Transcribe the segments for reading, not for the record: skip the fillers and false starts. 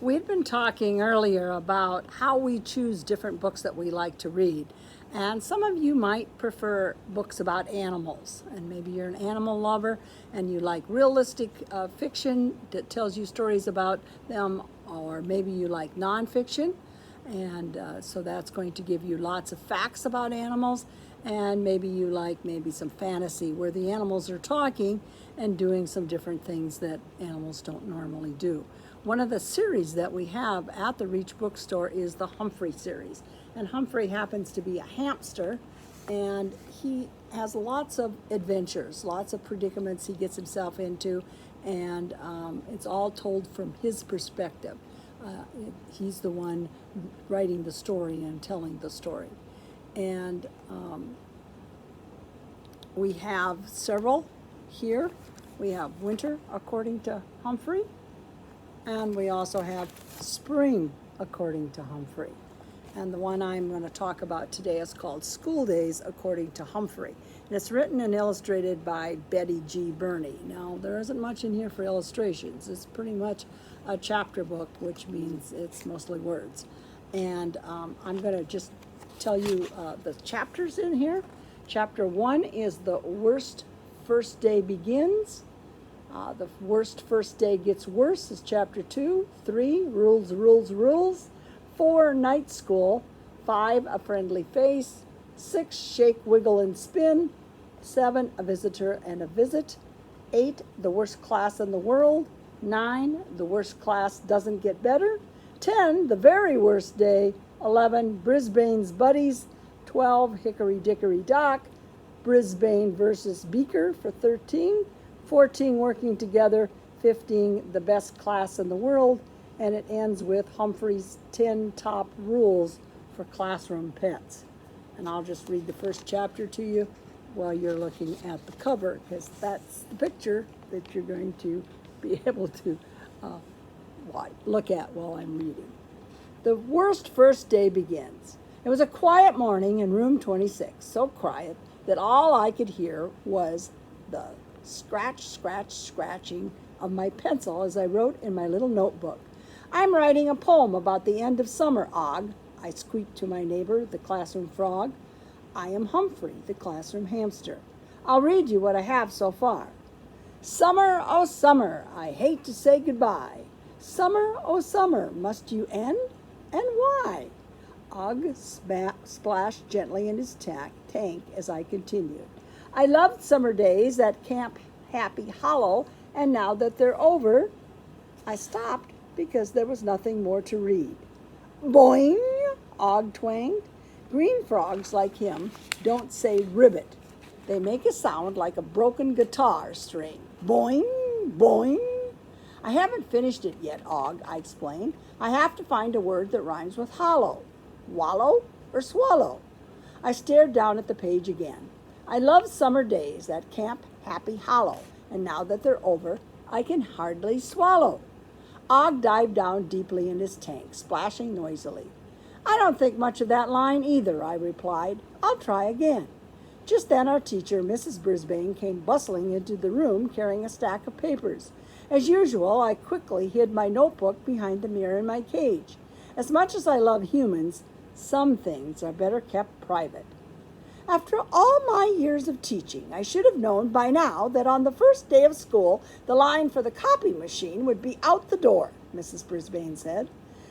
We'd been talking earlier about how we choose different books that we like to read. And some of you might prefer books about animals. And maybe you're an animal lover and you like realistic fiction that tells you stories about them, or maybe you like nonfiction. And so that's going to give you lots of facts about animals. And maybe you like maybe some fantasy where the animals are talking and doing some different things that animals don't normally do. One of the series that we have at the Reach Bookstore is the Humphrey series. And Humphrey happens to be a hamster, and he has lots of adventures, lots of predicaments he gets himself into, and it's all told from his perspective. He's the one writing the story and telling the story. And we have several here. We have Winter, according to Humphrey, and we also have Spring, according to Humphrey. And the one I'm going to talk about today is called School Days, according to Humphrey. And it's written and illustrated by Betty G. Birney. Now, there isn't much in here for illustrations. It's pretty much a chapter book, which means it's mostly words. And I'm going to just tell you the chapters in here. Chapter 1 is The Worst First Day Begins. The Worst First Day Gets Worse is Chapter 2. 3, Rules, Rules, Rules. 4, Night School. 5, A Friendly Face. 6, Shake, Wiggle, and Spin. 7, A Visitor and a Visit. 8, The Worst Class in the World. 9, The Worst Class Doesn't Get Better. 10, The Very Worst Day. 11, Brisbane's Buddies. 12, Hickory Dickory Dock. Brisbane versus Beaker for 13. 14, Working Together. 15, The Best Class in the World. And it ends with Humphrey's 10 top rules for classroom pets. And I'll just read the first chapter to you while you're looking at the cover, because that's the picture that you're going to be able to look at while I'm reading. The worst first day begins. It was a quiet morning in room 26, so quiet that all I could hear was the scratch, scratch, scratching of my pencil as I wrote in my little notebook. I'm writing a poem about the end of summer, Og, I squeaked to my neighbor, the classroom frog. I am Humphrey, the classroom hamster. I'll read you what I have so far. Summer, oh summer, I hate to say goodbye. Summer, oh summer, must you end? And why? Og splashed gently in his tank as I continued. I loved summer days at Camp Happy Hollow, and now that they're over, I stopped because there was nothing more to read. Boing, Og twanged. Green frogs like him don't say ribbit. They make a sound like a broken guitar string. Boing, boing. I haven't finished it yet, Og, I explained. I have to find a word that rhymes with hollow. Wallow or swallow? I stared down at the page again. I love summer days at Camp Happy Hollow, and now that they're over, I can hardly swallow. Og dived down deeply in his tank, splashing noisily. I don't think much of that line either, I replied. I'll try again. Just then our teacher, Mrs. Brisbane, came bustling into the room carrying a stack of papers. As usual, I quickly hid my notebook behind the mirror in my cage. As much as I love humans, some things are better kept private. After all my years of teaching, I should have known by now that on the first day of school, the line for the copy machine would be out the door, Mrs. Brisbane said.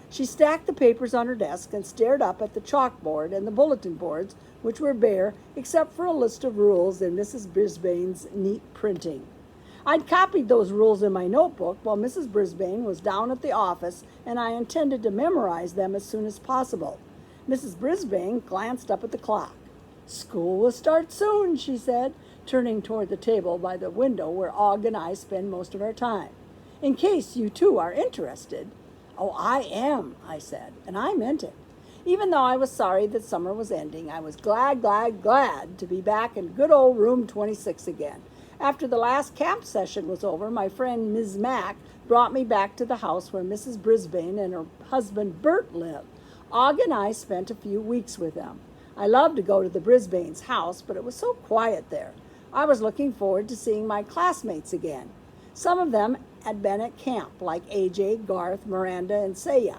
She stacked the papers on her desk and stared up at the chalkboard and the bulletin boards, which were bare except for a list of rules in Mrs. Brisbane's neat printing. I'd copied those rules in my notebook while Mrs. Brisbane was down at the office, and I intended to memorize them as soon as possible. Mrs. Brisbane glanced up at the clock. School will start soon, she said, turning toward the table by the window where Og and I spend most of our time. In case you too are interested. Oh, I am, I said, and I meant it. Even though I was sorry that summer was ending, I was glad to be back in good old room 26 again. After the last camp session was over, my friend Ms. Mack brought me back to the house where Mrs. Brisbane and her husband Bert lived. Og and I spent a few weeks with them. I loved to go to the Brisbane's house, but it was so quiet there. I was looking forward to seeing my classmates again. Some of them had been at camp, like AJ, Garth, Miranda, and Saya.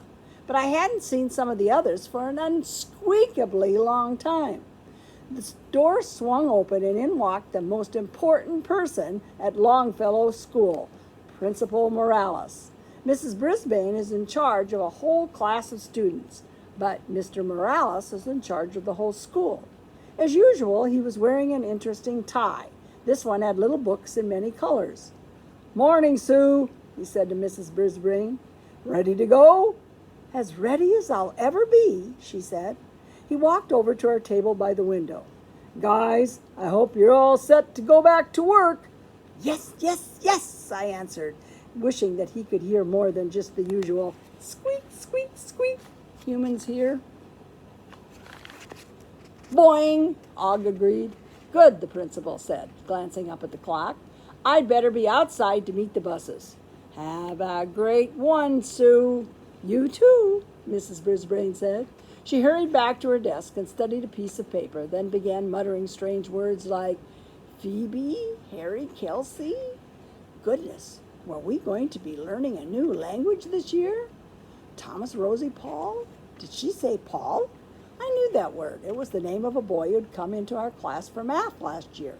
But I hadn't seen some of the others for an unsqueakably long time. The door swung open, and in walked the most important person at Longfellow School, Principal Morales. Mrs. Brisbane is in charge of a whole class of students, but Mr. Morales is in charge of the whole school. As usual, he was wearing an interesting tie. This one had little books in many colors. "Morning, Sue," he said to Mrs. Brisbane. "Ready to go?" "As ready as I'll ever be," she said. He walked over to our table by the window. "Guys, I hope you're all set to go back to work." "Yes, yes, yes," I answered, wishing that he could hear more than just the usual squeak, squeak, squeak humans hear. "Boing," Og agreed. "Good," the principal said, glancing up at the clock. "I'd better be outside to meet the buses." "Have a great one, Sue." "You too," Mrs. Brisbane said. She hurried back to her desk and studied a piece of paper, then began muttering strange words like Phoebe, Harry, Kelsey. Goodness, were we going to be learning a new language this year? Thomas, Rosie, Paul? Did she say Paul? I knew that word. It was the name of a boy who had come into our class for math last year.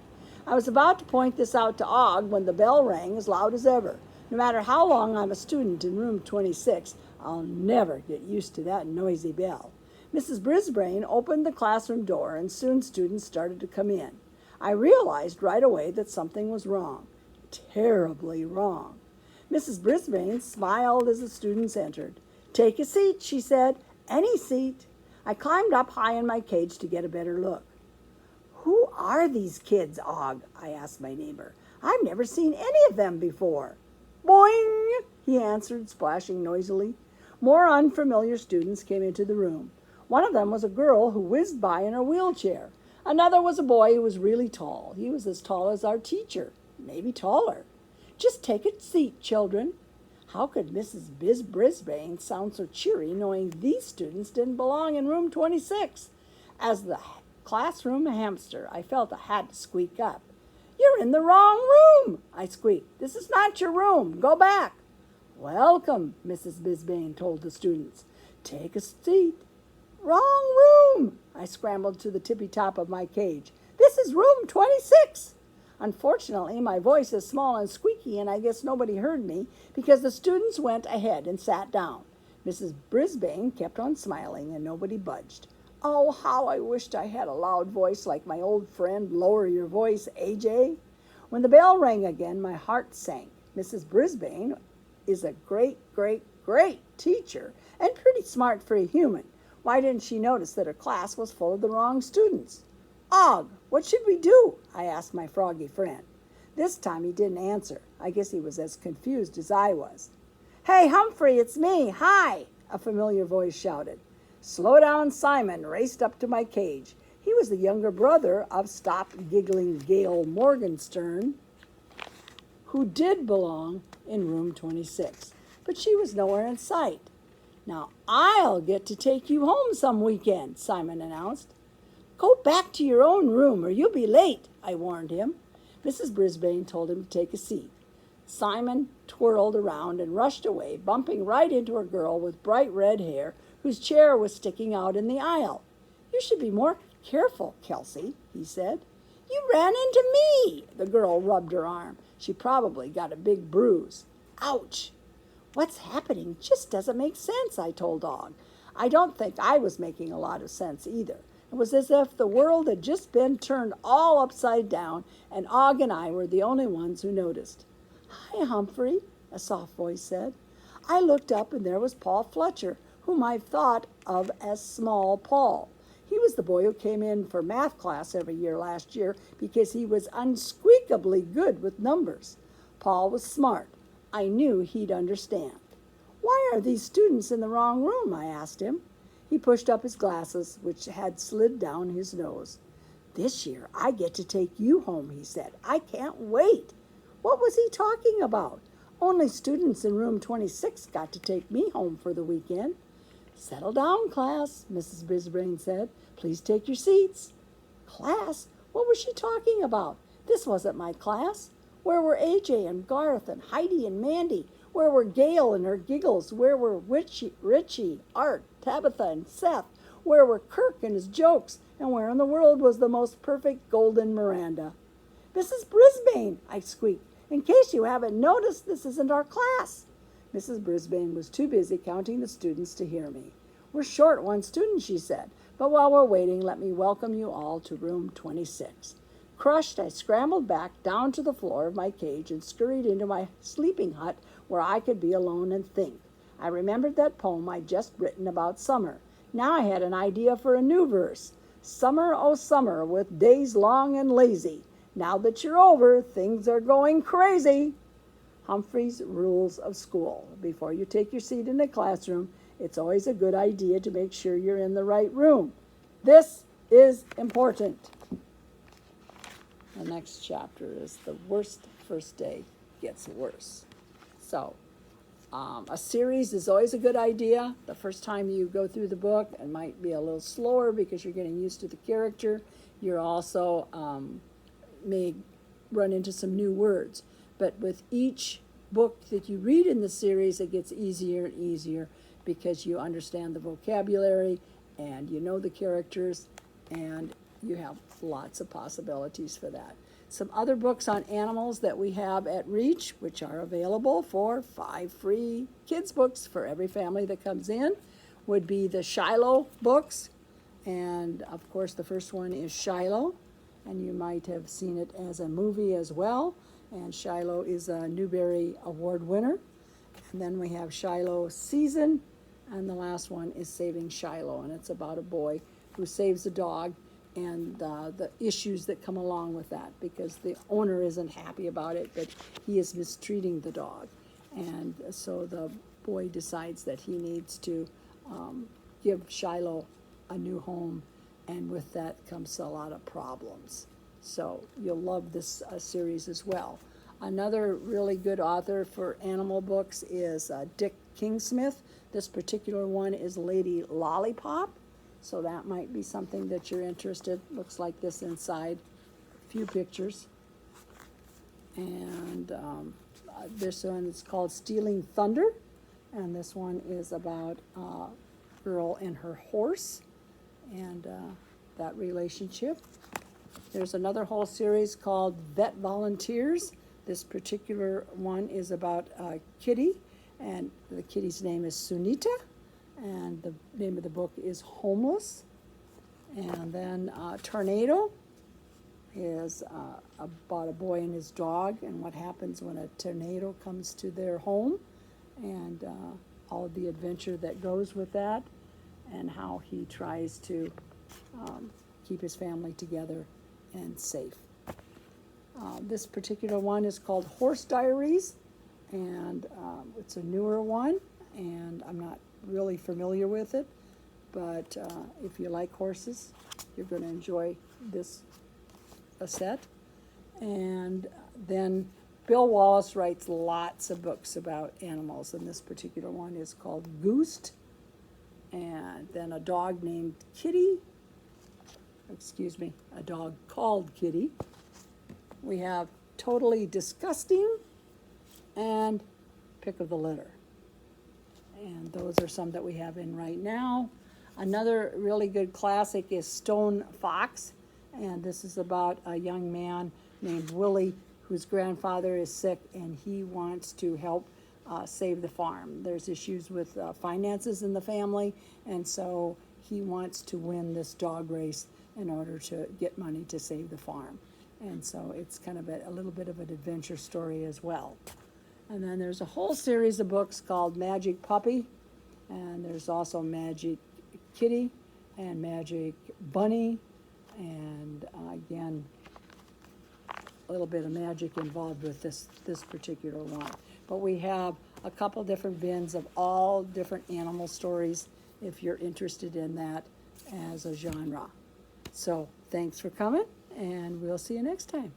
I was about to point this out to Og when the bell rang as loud as ever. No matter how long I'm a student in room 26, I'll never get used to that noisy bell. Mrs. Brisbane opened the classroom door, and soon students started to come in. I realized right away that something was wrong. Terribly wrong. Mrs. Brisbane smiled as the students entered. "Take a seat," she said. "Any seat." I climbed up high in my cage to get a better look. "Who are these kids, Og?" I asked my neighbor. "I've never seen any of them before." "Boing," he answered, splashing noisily. More unfamiliar students came into the room. One of them was a girl who whizzed by in her wheelchair. Another was a boy who was really tall. He was as tall as our teacher, maybe taller. "Just take a seat, children." How could Mrs. Brisbane sound so cheery knowing these students didn't belong in room 26? As the classroom hamster, I felt I had to squeak up. "You're in the wrong room," I squeaked. "This is not your room. Go back." "Welcome," Mrs. Brisbane told the students. "Take a seat." "Wrong room." I scrambled to the tippy top of my cage. "This is room 26. Unfortunately, my voice is small and squeaky, and I guess nobody heard me because the students went ahead and sat down. Mrs. Brisbane kept on smiling, and nobody budged. Oh, how I wished I had a loud voice like my old friend Lower Your Voice, AJ. When the bell rang again, my heart sank. Mrs. Brisbane is a great, great, great teacher and pretty smart for a human. Why didn't she notice that her class was full of the wrong students? Og, what should we do? I asked my froggy friend. This time he didn't answer. I guess he was as confused as I was. Hey, Humphrey, it's me. Hi, a familiar voice shouted. Slow Down Simon raced up to my cage. He was the younger brother of Stop Giggling Gail Morgenstern, who did belong in room 26, but she was nowhere in sight. Now I'll get to take you home some weekend, Simon announced. Go back to your own room or you'll be late, I warned him. Mrs. Brisbane told him to take a seat. Simon twirled around and rushed away, bumping right into a girl with bright red hair whose chair was sticking out in the aisle. You should be more careful, Kelsey, he said. You ran into me, the girl rubbed her arm. She probably got a big bruise. Ouch! What's happening just doesn't make sense, I told Og. I don't think I was making a lot of sense either. It was as if the world had just been turned all upside down, and Og and I were the only ones who noticed. Hi, Humphrey, a soft voice said. I looked up, and there was Paul Fletcher, whom I thought of as Small Paul. He was the boy who came in for math class every year last year because he was unsqueakably good with numbers. Paul was smart. I knew he'd understand. Why are these students in the wrong room? I asked him. He pushed up his glasses, which had slid down his nose. This year I get to take you home, he said. I can't wait. What was he talking about? Only students in room 26 got to take me home for the weekend. Settle down, class, Mrs. Brisbane said. Please take your seats. Class? What was she talking about? This wasn't my class. Where were AJ and Garth and Heidi and Mandy? Where were Gail and her giggles? Where were Richie, Art, Tabitha, and Seth? Where were Kirk and his jokes? And where in the world was the most perfect golden Miranda? Mrs. Brisbane, I squeaked. In case you haven't noticed, this isn't our class. Mrs. Brisbane was too busy counting the students to hear me. We're short one student, she said, but while we're waiting, let me welcome you all to room 26. Crushed, I scrambled back down to the floor of my cage and scurried into my sleeping hut where I could be alone and think. I remembered that poem I'd just written about summer. Now I had an idea for a new verse. Summer, oh summer, with days long and lazy. Now that you're over, things are going crazy. Humphrey's Rules of School. Before you take your seat in the classroom, it's always a good idea to make sure you're in the right room. This is important. The next chapter is the worst first day gets worse. So, a series is always a good idea. The first time you go through the book, it might be a little slower because you're getting used to the character. You're also may run into some new words. But with each book that you read in the series, it gets easier and easier because you understand the vocabulary and you know the characters and you have lots of possibilities for that. Some other books on animals that we have at Reach, which are available for 5 free kids books for every family that comes in, would be the Shiloh books. And of course, the first one is Shiloh, and you might have seen it as a movie as well. And Shiloh is a Newbery Award winner. And then we have Shiloh Season, and the last one is Saving Shiloh, and it's about a boy who saves a dog and the issues that come along with that because the owner isn't happy about it, but he is mistreating the dog. And so the boy decides that he needs to give Shiloh a new home, and with that comes a lot of problems. So you'll love this series as well. Another really good author for animal books is Dick Kingsmith. This particular one is Lady Lollipop. So that might be something that you're interested. Looks like this inside. A few pictures. And this one is called Stealing Thunder. And this one is about a girl and her horse and that relationship. There's another whole series called Vet Volunteers. This particular one is about a kitty, and the kitty's name is Sunita, and the name of the book is Homeless. And then Tornado is about a boy and his dog and what happens when a tornado comes to their home, and all of the adventure that goes with that, and how he tries to keep his family together and safe. This particular one is called Horse Diaries, and it's a newer one, and I'm not really familiar with it, but if you like horses, you're going to enjoy this set. And then Bill Wallace writes lots of books about animals, and this particular one is called Goose, and then a dog named Kitty, a dog called Kitty. We have Totally Disgusting and Pick of the Litter. And those are some that we have in right now. Another really good classic is Stone Fox, and this is about a young man named Willie whose grandfather is sick and he wants to help save the farm. There's issues with finances in the family, and so he wants to win this dog race in order to get money to save the farm. And so it's kind of a little bit of an adventure story as well. And then there's a whole series of books called Magic Puppy, and there's also Magic Kitty and Magic Bunny, and again, a little bit of magic involved with this particular one. But we have a couple different bins of all different animal stories if you're interested in that as a genre. So thanks for coming, and we'll see you next time.